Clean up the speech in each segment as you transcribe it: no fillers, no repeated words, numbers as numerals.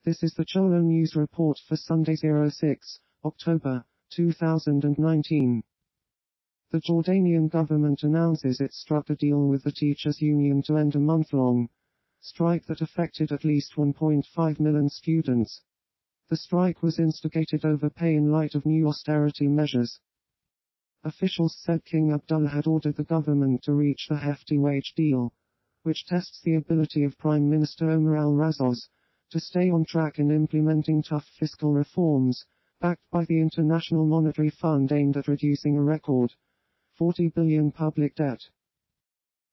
This is the Cholo News Report for Sunday 06 October 2019. The Jordanian government announces it struck a deal with the teachers' union to end a month-long strike that affected at least 1.5 million students. The strike was instigated over pay in light of new austerity measures. Officials said King Abdullah had ordered the government to reach the hefty wage deal, which tests the ability of Prime Minister Omar al-Razaz to stay on track in implementing tough fiscal reforms, backed by the International Monetary Fund aimed at reducing a record $40 billion public debt.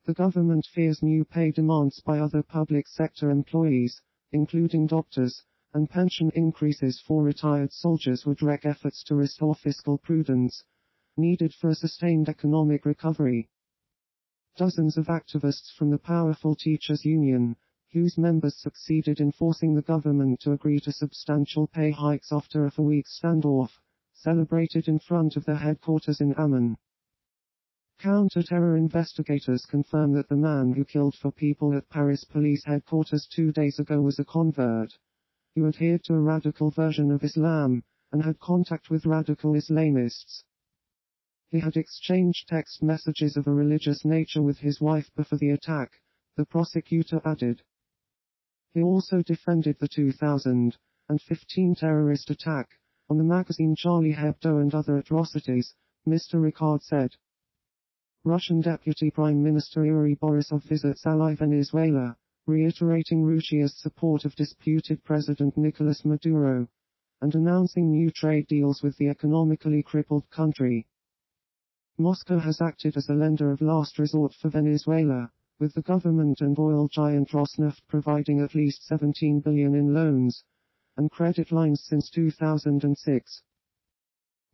The government fears new pay demands by other public sector employees, including doctors, and pension increases for retired soldiers would wreck efforts to restore fiscal prudence, needed for a sustained economic recovery. Dozens of activists from the powerful teachers' union, whose members succeeded in forcing the government to agree to substantial pay hikes after a 4-week standoff, celebrated in front of their headquarters in Amman. Counter-terror investigators confirm that the man who killed 4 people at Paris police headquarters 2 days ago was a convert, who adhered to a radical version of Islam, and had contact with radical Islamists. He had exchanged text messages of a religious nature with his wife before the attack, the prosecutor added. He also defended the 2015 terrorist attack on the magazine Charlie Hebdo and other atrocities, Mr. Ricard said. Russian Deputy Prime Minister Yuri Borisov visits ally Venezuela, reiterating Russia's support of disputed President Nicolas Maduro, and announcing new trade deals with the economically crippled country. Moscow has acted as a lender of last resort for Venezuela, with the government and oil giant Rosneft providing at least $17 billion in loans and credit lines since 2006.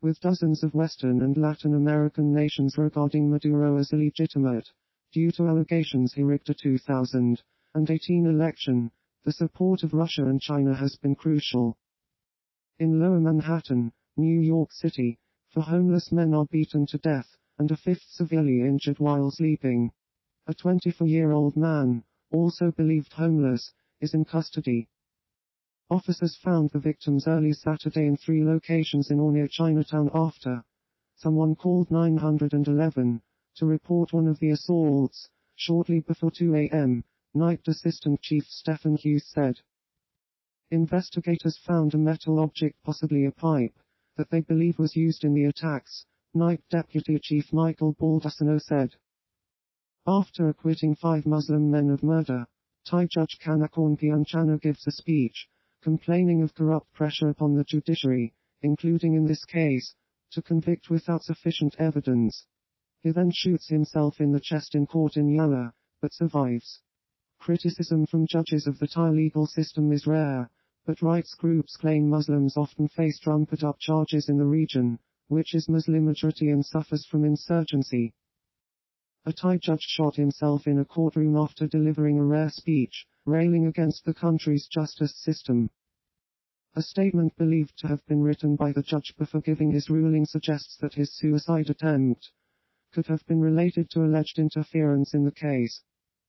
With dozens of Western and Latin American nations regarding Maduro as illegitimate, due to allegations he rigged a 2018 election, the support of Russia and China has been crucial. In Lower Manhattan, New York City, 4 homeless men are beaten to death, and a 5th severely injured while sleeping. A 24-year-old man, also believed homeless, is in custody. Officers found the victims early Saturday in 3 locations in or near Chinatown after someone called 911 to report one of the assaults, shortly before 2 a.m., Night Assistant Chief Stephen Hughes said. Investigators found a metal object, possibly a pipe, that they believe was used in the attacks, Night Deputy Chief Michael Baldacino said. After acquitting 5 Muslim men of murder, Thai Judge Kanakorn Pianchana gives a speech, complaining of corrupt pressure upon the judiciary, including in this case, to convict without sufficient evidence. He then shoots himself in the chest in court in Yala, but survives. Criticism from judges of the Thai legal system is rare, but rights groups claim Muslims often face trumped-up charges in the region, which is Muslim majority and suffers from insurgency. A Thai judge shot himself in a courtroom after delivering a rare speech, railing against the country's justice system. A statement believed to have been written by the judge before giving his ruling suggests that his suicide attempt could have been related to alleged interference in the case.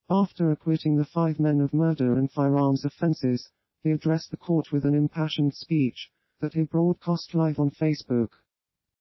After acquitting the 5 men of murder and firearms offenses, he addressed the court with an impassioned speech that he broadcast live on Facebook.